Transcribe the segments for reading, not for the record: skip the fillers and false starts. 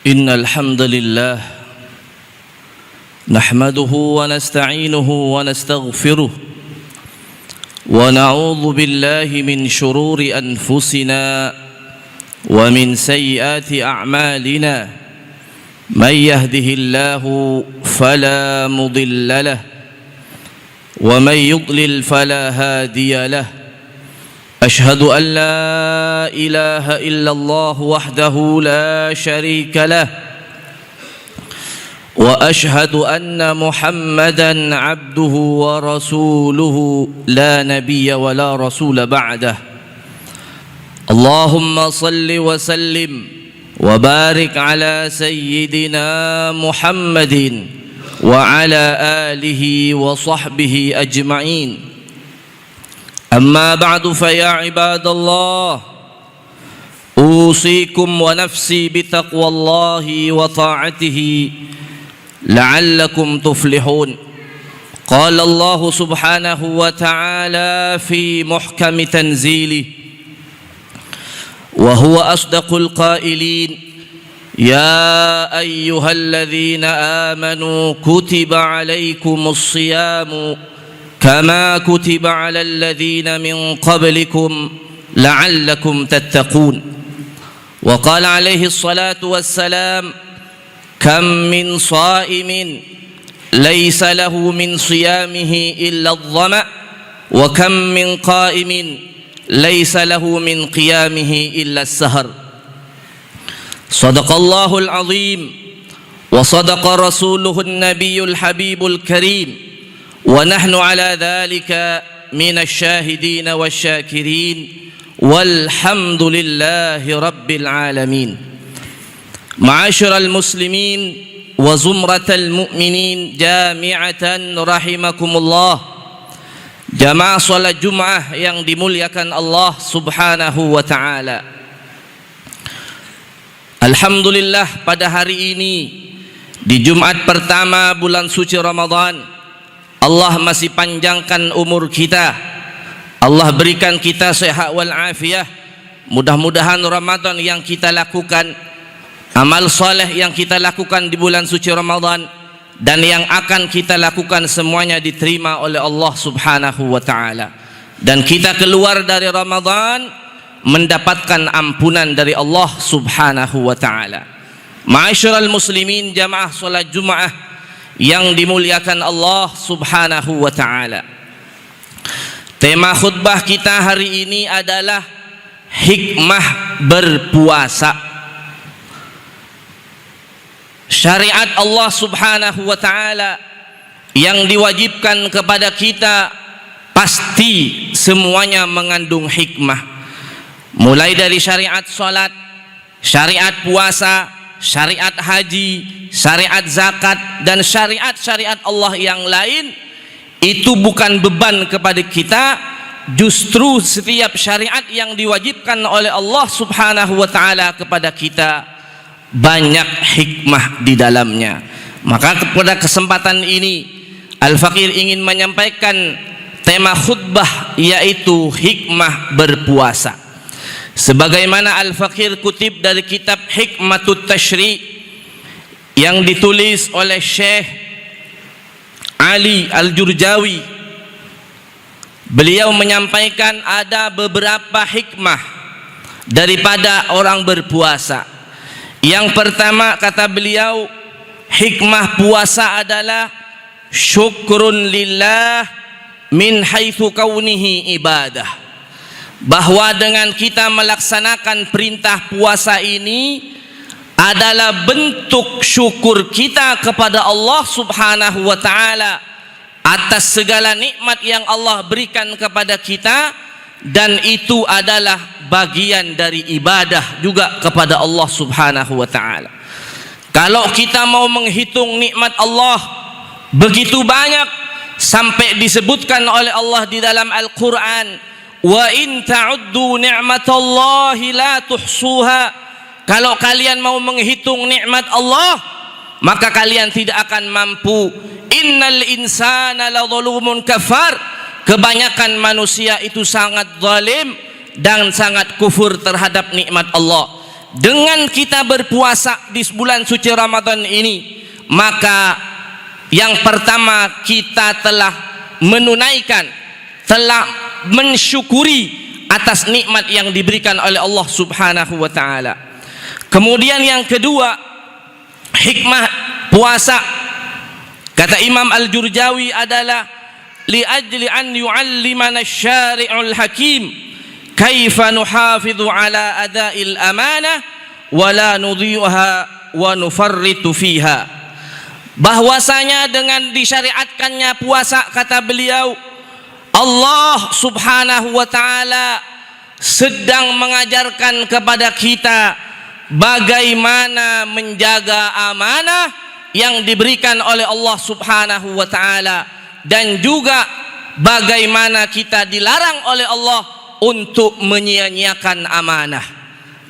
إن الحمد لله نحمده ونستعينه ونستغفره ونعوذ بالله من شرور أنفسنا ومن سيئات أعمالنا من يهده الله فلا مضل له ومن يضلل فلا هادي له أشهد أن لا إله إلا الله وحده لا شريك له وأشهد أن محمدا عبده ورسوله لا نبي ولا رسول بعده اللهم صل وسلم وبارك على سيدنا محمد وعلى آله وصحبه أجمعين أما بعد فيا عباد الله أوصيكم ونفسي بتقوى الله وطاعته لعلكم تفلحون قال الله سبحانه وتعالى في محكم تنزيله وهو أصدق القائلين يا أيها الذين آمنوا كتب عليكم الصيام كما كتب على الذين من قبلكم لعلكم تتقون وقال عليه الصلاة والسلام كم من صائم ليس له من صيامه إلا الظمأ وكم من قائم ليس له من قيامه إلا السهر صدق الله العظيم وصدق رسوله النبي الحبيب الكريم ونحن على ذلك من الشاهدين والشاكرين والحمد لله رب العالمين معاشر المسلمين وزمرة المؤمنين جامعة رحمكم الله jamaah salat Jumat yang dimuliakan Allah Subhanahu wa taala. Alhamdulillah, pada hari ini di Jumat pertama bulan suci Ramadan, Allah masih panjangkan umur kita. Allah berikan kita sehat wal afiah. Mudah-mudahan Ramadan yang kita lakukan, amal soleh yang kita lakukan di bulan suci Ramadan dan yang akan kita lakukan semuanya diterima oleh Allah Subhanahu wa taala, dan kita keluar dari Ramadan mendapatkan ampunan dari Allah Subhanahu wa taala. Ma'asyiral muslimin, jamaah salat Jumat yang dimuliakan Allah Subhanahu wa taala. Tema khutbah kita hari ini adalah hikmah berpuasa. Syariat Allah Subhanahu wa taala yang diwajibkan kepada kita pasti semuanya mengandung hikmah. Mulai dari syariat salat, syariat puasa, syariat haji, syariat zakat, dan syariat-syariat Allah yang lain itu bukan beban kepada kita. Justru setiap syariat yang diwajibkan oleh Allah Subhanahu wa taala kepada kita banyak hikmah di dalamnya. Maka pada kesempatan ini Al-Fakir ingin menyampaikan tema khutbah, yaitu hikmah berpuasa. Sebagaimana Al-Fakir kutip dari kitab Hikmatut Tashri' yang ditulis oleh Syekh Ali Al-Jurjawi, beliau menyampaikan ada beberapa hikmah daripada orang berpuasa. Yang pertama, kata beliau, hikmah puasa adalah syukrun lillah min haitsu kaunihi ibadah. Bahwa dengan kita melaksanakan perintah puasa ini adalah bentuk syukur kita kepada Allah Subhanahu wa taala atas segala nikmat yang Allah berikan kepada kita, dan itu adalah bagian dari ibadah juga kepada Allah Subhanahu wa taala. Kalau kita mau menghitung nikmat Allah, begitu banyak, sampai disebutkan oleh Allah di dalam Al-Qur'an, wa in ta'uddu ni'matallahi la tuhsuha. Kalau kalian mau menghitung nikmat Allah, maka kalian tidak akan mampu. Innal insana ladzalumun kafar. Kebanyakan manusia itu sangat zalim dan sangat kufur terhadap nikmat Allah. dengan kita berpuasa di bulan suci Ramadan ini, maka yang pertama kita telah menunaikan, telah mensyukuri atas nikmat yang diberikan oleh Allah Subhanahu wa taala. Kemudian yang kedua, hikmah puasa kata Imam Al-Jurjawi adalah liajli an yu'allimana asy-syari'ul hakim kaifa nuhafidhu ala ada'il amanah wa la nudhi'uha wa nufarritu fiha. Bahwasanya dengan disyariatkannya puasa, kata beliau, Allah Subhanahu wa taala sedang mengajarkan kepada kita bagaimana menjaga amanah yang diberikan oleh Allah Subhanahu wa taala, dan juga bagaimana kita dilarang oleh Allah untuk menyia-nyiakan amanah.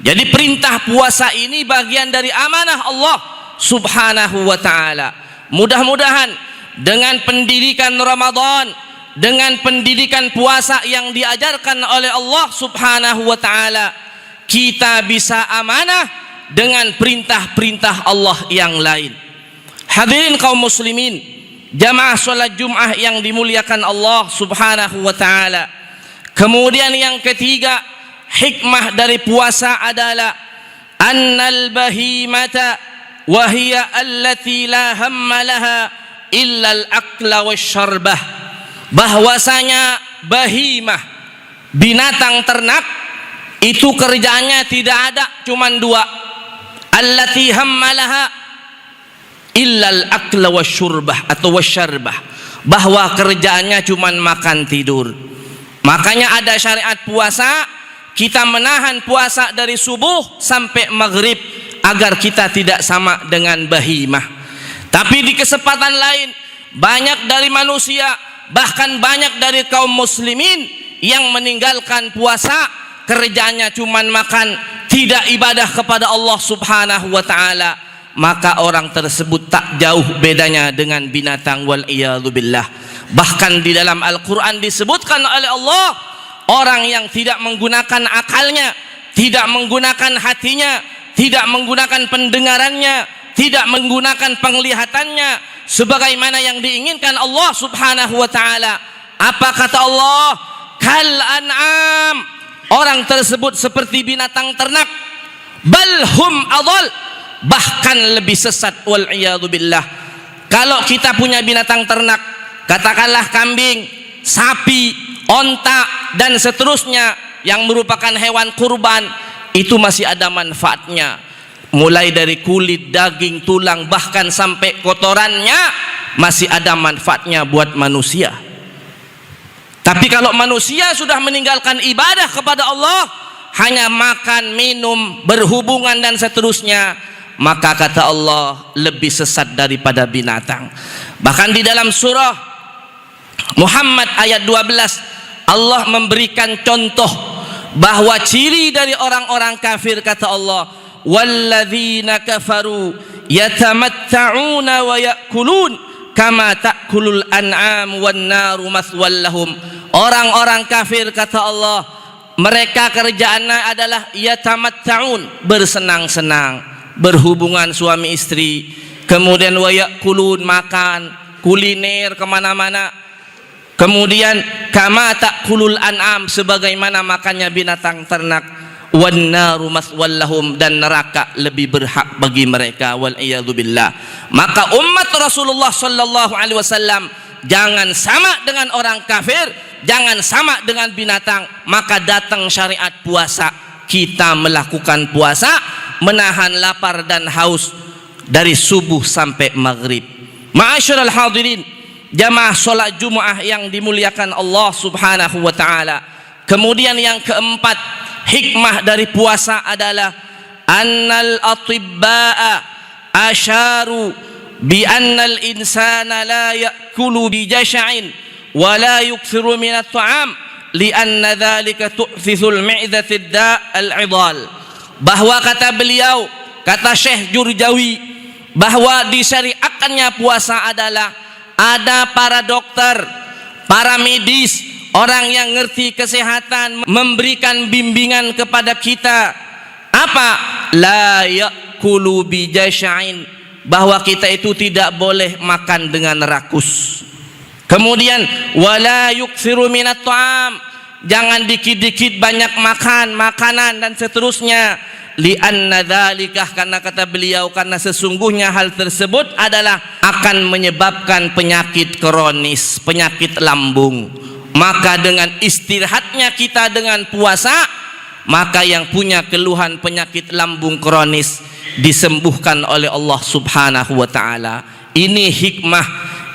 Jadi perintah puasa ini bagian dari amanah Allah Subhanahu wa taala. Mudah-mudahan dengan pendidikan Ramadan, dengan pendidikan puasa yang diajarkan oleh Allah Subhanahu wa taala, kita bisa amanah dengan perintah-perintah Allah yang lain. Hadirin kaum muslimin, jamaah salat Jumat yang dimuliakan Allah Subhanahu wa taala. Kemudian yang ketiga, hikmah dari puasa adalah annal bahimata wa hiya allati la hamma laha illa al-akla wasyarbah. Bahwasanya bahimah, binatang ternak, itu kerjaannya tidak ada, cuman dua. Allati hammalaha illal akla wasyurbah atau wasyarbah, bahwa kerjaannya cuman makan tidur. Makanya ada syariat puasa, kita menahan puasa dari subuh sampai maghrib agar kita tidak sama dengan bahimah. Tapi di kesempatan lain, banyak dari manusia, bahkan banyak dari kaum muslimin yang meninggalkan puasa, kerjanya cuman makan, tidak ibadah kepada Allah Subhanahu wa taala. Maka orang tersebut tak jauh bedanya dengan binatang, wal iyadzu billah. Bahkan di dalam Al-Qur'an disebutkan oleh Allah, orang yang tidak menggunakan akalnya, tidak menggunakan hatinya, tidak menggunakan pendengarannya, tidak menggunakan penglihatannya sebagaimana yang diinginkan Allah Subhanahu wa taala. Apa kata Allah? Kal an'am, orang tersebut seperti binatang ternak, balhum adall, bahkan lebih sesat, wal iyadzu billah. Kalau kita punya binatang ternak, katakanlah kambing, sapi, onta dan seterusnya yang merupakan hewan kurban, itu masih ada manfaatnya, mulai dari kulit, daging, tulang, bahkan sampai kotorannya masih ada manfaatnya buat manusia. Tapi kalau manusia sudah meninggalkan ibadah kepada Allah, hanya makan, minum, berhubungan dan seterusnya, maka kata Allah lebih sesat daripada binatang. Bahkan di dalam surah Muhammad ayat 12, Allah memberikan contoh bahwa ciri dari orang-orang kafir, kata Allah, walladzina kafaru yatamatta'una wa ya'kulun kama ta'kulul an'am wan naru mathwal lahum. Orang-orang kafir, kata Allah, mereka kerjaannya adalah yatamatta'un, bersenang-senang, berhubungan suami istri, kemudian wa ya'kulun, makan, kuliner kemana-mana, kemudian kama ta'kulul an'am, sebagaimana makannya binatang ternak, wan naru mathwal lahum, dan neraka lebih berhak bagi mereka, wal iyadzu billah. Maka umat Rasulullah sallallahu alaihi wasallam jangan sama dengan orang kafir, jangan sama dengan binatang. Maka datang syariat puasa, kita melakukan puasa, menahan lapar dan haus dari subuh sampai maghrib. Ma'asyiral hadirin, jamaah salat Jumat yang dimuliakan Allah Subhanahu wa taala. Kemudian yang keempat, hikmah dari puasa adalah annal atibba'a asharu bi annal insana la ya'kulu bi jash'in wa la yukthiru min at-ta'am li anna dhalika tu'thithul mi'dati al-'idal. Bahwa kata beliau, kata Syekh Jurjawi, bahwa disyariatkannya puasa adalah ada para dokter, para medis, orang yang ngerti kesehatan, memberikan bimbingan kepada kita. Apa? la ya'kulu bi jash'in, bahwa kita itu tidak boleh makan dengan rakus. Kemudian wala yukthiru minat ta'am, jangan dikit-dikit banyak makan makanan dan seterusnya. Li'anna dzalikah, karena kata beliau, karena sesungguhnya hal tersebut adalah akan menyebabkan penyakit kronis, penyakit lambung. Maka dengan istirahatnya kita dengan puasa, maka yang punya keluhan penyakit lambung kronis disembuhkan oleh Allah Subhanahu wa taala. Ini hikmah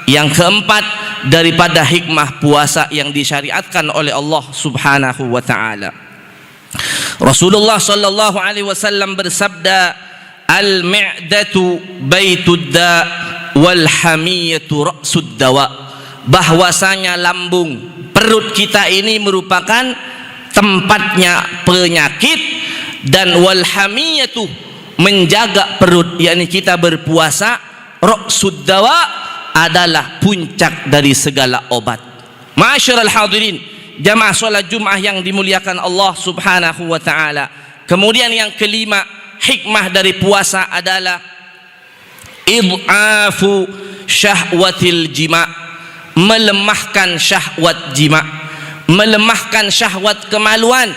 yang keempat daripada hikmah puasa yang disyariatkan oleh Allah Subhanahu wa taala. Rasulullah sallallahu alaihi wasallam bersabda, al-mi'datu baitud da wal hamiyatu ra'sud dawa, bahwasanya lambung, perut kita ini merupakan tempatnya penyakit, dan wal hamiyatu, menjaga perut, yakni kita berpuasa, ra'sud dawa, adalah puncak dari segala obat. Ma'asyiral hadirin, jamaah salat Jumat yang dimuliakan Allah Subhanahu wa taala. Kemudian yang kelima, hikmah dari puasa adalah id'afu syahwatil jima', melemahkan syahwat jima', melemahkan syahwat kemaluan.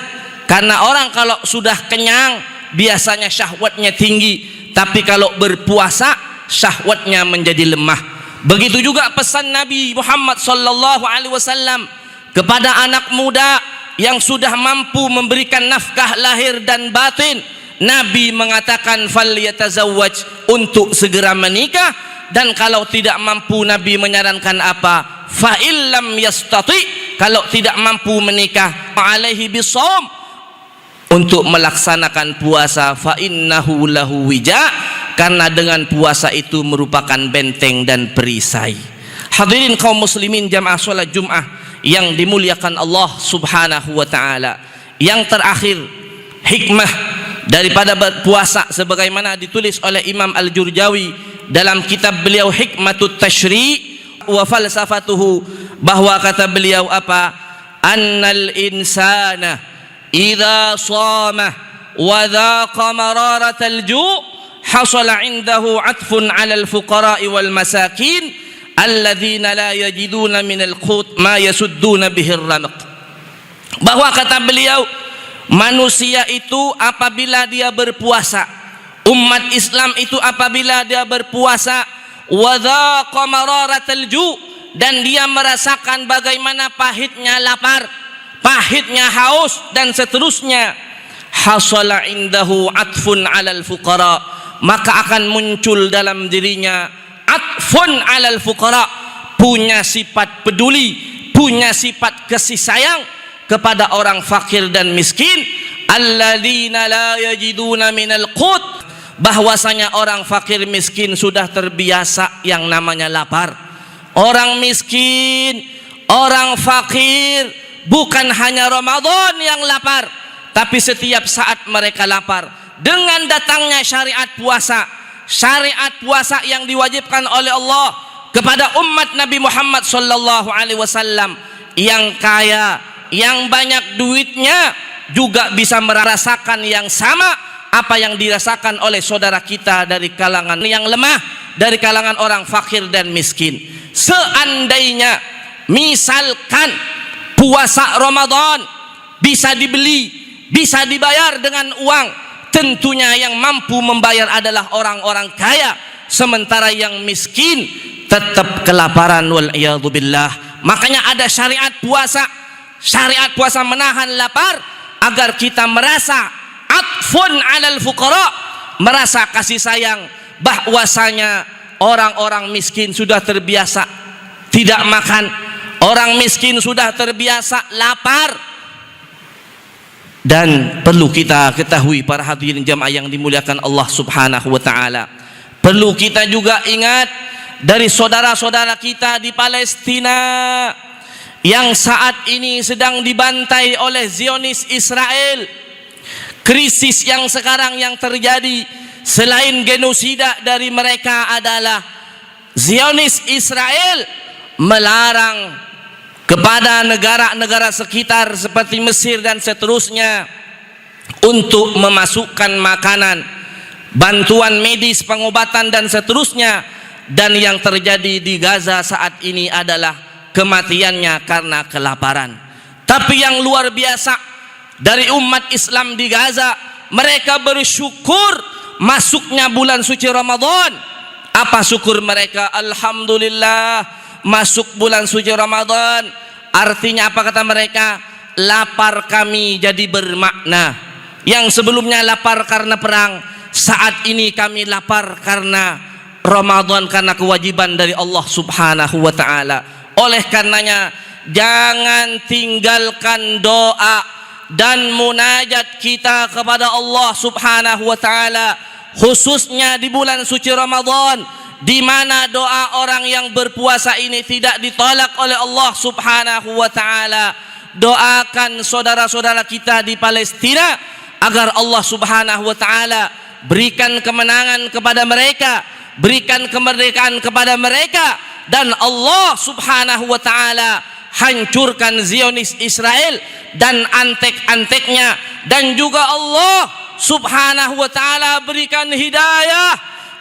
Karena orang kalau sudah kenyang biasanya syahwatnya tinggi, tapi kalau berpuasa syahwatnya menjadi lemah. Begitu juga pesan Nabi Muhammad sallallahu alaihi wasallam kepada anak muda yang sudah mampu memberikan nafkah lahir dan batin. Nabi mengatakan falyatazawwaj, untuk segera menikah, dan kalau tidak mampu Nabi menyarankan apa? Fa illam yastati, kalau tidak mampu menikah, alaihi bisawm, untuk melaksanakan puasa, fa innahu lahu wija, karena dengan puasa itu merupakan benteng dan perisai. Hadirin kaum muslimin jamaah salat Jumat yang dimuliakan Allah Subhanahu wa taala. Yang terakhir, hikmah daripada berpuasa sebagaimana ditulis oleh Imam Al-Jurjawi dalam kitab beliau Hikmatut Tashri' wa Falsafatuhu, bahwa kata beliau apa? Annal insana idza shama wa dhaqa mararatal ju' hasala 'indahu 'atfun 'alal fuqara'i wal masakin alladzina la yajiduna minal qut ma yasudduna bihir ramaq. Bahwa kata beliau, manusia itu apabila dia berpuasa, umat Islam itu apabila dia berpuasa, wa dhaqa mararatal ju', dan dia merasakan bagaimana pahitnya lapar, pahitnya haus dan seterusnya, hasala indahu atfun 'alal fuqara, maka akan muncul dalam dirinya atfun 'alal fuqara, punya sifat peduli, punya sifat kasih sayang kepada orang fakir dan miskin. Alladzina la yajiduna minal qut, bahwasanya orang fakir miskin sudah terbiasa yang namanya lapar. Orang miskin, orang fakir bukan hanya Ramadan yang lapar, tapi setiap saat mereka lapar. Dengan datangnya syariat puasa yang diwajibkan oleh Allah kepada umat Nabi Muhammad sallallahu alaihi wasallam, yang kaya, yang banyak duitnya juga bisa merasakan yang sama apa yang dirasakan oleh saudara kita dari kalangan yang lemah, dari kalangan orang fakir dan miskin. Seandainya misalkan puasa Ramadan bisa dibeli, bisa dibayar dengan uang, tentunya yang mampu membayar adalah orang-orang kaya, sementara yang miskin tetap kelaparan, wal iyadzu billah. Makanya ada syariat puasa menahan lapar agar kita merasa atfun 'alal fuqara, merasa kasih sayang, bahwasanya orang-orang miskin sudah terbiasa tidak makan, orang miskin sudah terbiasa lapar. Dan perlu kita ketahui para hadirin jamaah yang dimuliakan Allah Subhanahu wa taala, perlu kita juga ingat dari saudara-saudara kita di Palestina yang saat ini sedang dibantai oleh Zionis Israel. Krisis yang sekarang yang terjadi selain genosida dari mereka adalah Zionis Israel melarang kepada negara-negara sekitar seperti Mesir dan seterusnya untuk memasukkan makanan, bantuan medis, pengobatan dan seterusnya. Dan yang terjadi di Gaza saat ini adalah kematiannya karena kelaparan. Tapi yang luar biasa dari umat Islam di Gaza, mereka bersyukur masuknya bulan suci Ramadan. Apa syukur mereka? Alhamdulillah, masuk bulan suci Ramadan. Artinya apa kata mereka? Lapar kami jadi bermakna. Yang sebelumnya lapar karena perang, saat ini kami lapar karena Ramadan, karena kewajiban dari Allah Subhanahu wa taala. Oleh karenanya jangan tinggalkan doa dan munajat kita kepada Allah Subhanahu wa taala, khususnya di bulan suci Ramadan, di mana doa orang yang berpuasa ini tidak ditolak oleh Allah Subhanahu wa taala. Doakan saudara-saudara kita di Palestina agar Allah Subhanahu wa taala berikan kemenangan kepada mereka, berikan kemerdekaan kepada mereka, dan Allah Subhanahu wa taala hancurkan Zionis Israel dan antek-anteknya, dan juga Allah Subhanahu wa taala berikan hidayah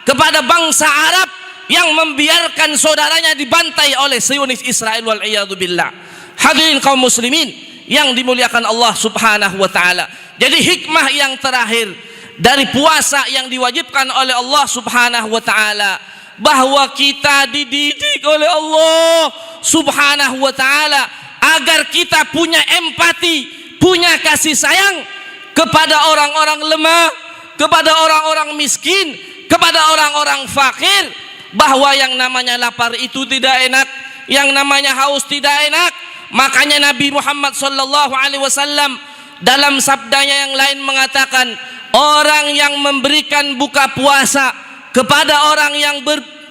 kepada bangsa Arab yang membiarkan saudaranya dibantai oleh Zionis Israel, wal iyadu billah. Hadirin kaum muslimin yang dimuliakan Allah Subhanahu wa taala. Jadi hikmah yang terakhir dari puasa yang diwajibkan oleh Allah Subhanahu wa taala, bahwa kita dididik oleh Allah Subhanahu wa taala agar kita punya empati, punya kasih sayang kepada orang-orang lemah, kepada orang-orang miskin, kepada orang-orang fakir, bahwa yang namanya lapar itu tidak enak, yang namanya haus tidak enak. Makanya Nabi Muhammad sallallahu alaihi wasallam dalam sabdanya yang lain mengatakan, orang yang memberikan buka puasa kepada orang yang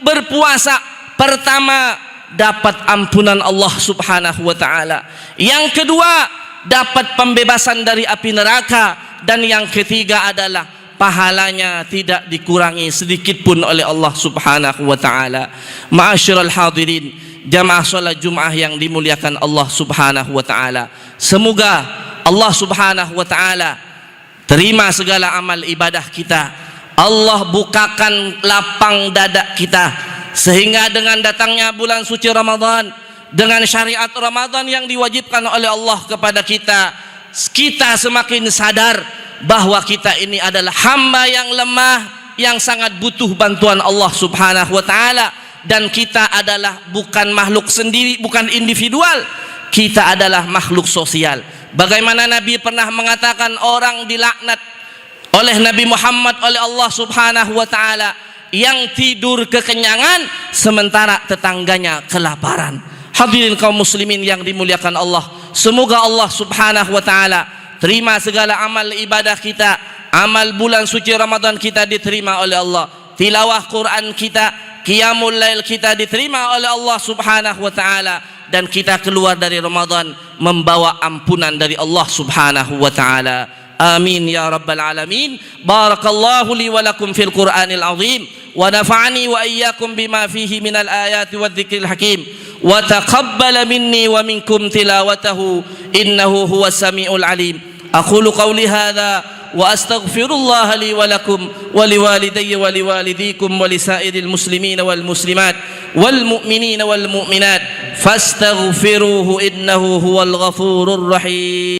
berpuasa, pertama dapat ampunan Allah Subhanahu wa taala, yang kedua dapat pembebasan dari api neraka, dan yang ketiga adalah pahalanya tidak dikurangi sedikit pun oleh Allah Subhanahu wa taala. Ma'asyiral hadirin, jamaah salat Jumat yang dimuliakan Allah Subhanahu wa taala, semoga Allah Subhanahu wa taala terima segala amal ibadah kita. Allah bukakan lapang dada kita, sehingga dengan datangnya bulan suci Ramadan, dengan syariat Ramadan yang diwajibkan oleh Allah kepada kita, kita semakin sadar bahwa kita ini adalah hamba yang lemah, yang sangat butuh bantuan Allah Subhanahu wa taala, dan kita adalah bukan makhluk sendiri, bukan individual, kita adalah makhluk sosial. Bagaimana Nabi pernah mengatakan orang dilaknat oleh Nabi Muhammad oleh Allah Subhanahu wa taala yang tidur kekenyangan sementara tetangganya kelaparan. Hadirin kaum muslimin yang dimuliakan Allah, semoga Allah Subhanahu wa taala terima segala amal ibadah kita, amal bulan suci Ramadan kita diterima oleh Allah, tilawah Quran kita, qiyamul lail kita diterima oleh Allah Subhanahu wa taala, dan kita keluar dari Ramadan membawa ampunan dari Allah Subhanahu wa taala. Amin ya rabbal alamin. Barakallahu li wa lakum fil Qur'anil azim, wa nafa'ani wa iyyakum bima fihi minal ayati wadh-dhikril hakim, wa taqabbala minni wa minkum tilawatahu innahu huwas samiul alim. Aqulu qawli hadha wa astaghfirullah li wa lakum wa liwalidayya wa liwalidikum wa lisairil muslimina wal muslimat wal mu'minina wal mu'minat fastaghfiruhu innahu huwal ghafurur rahim.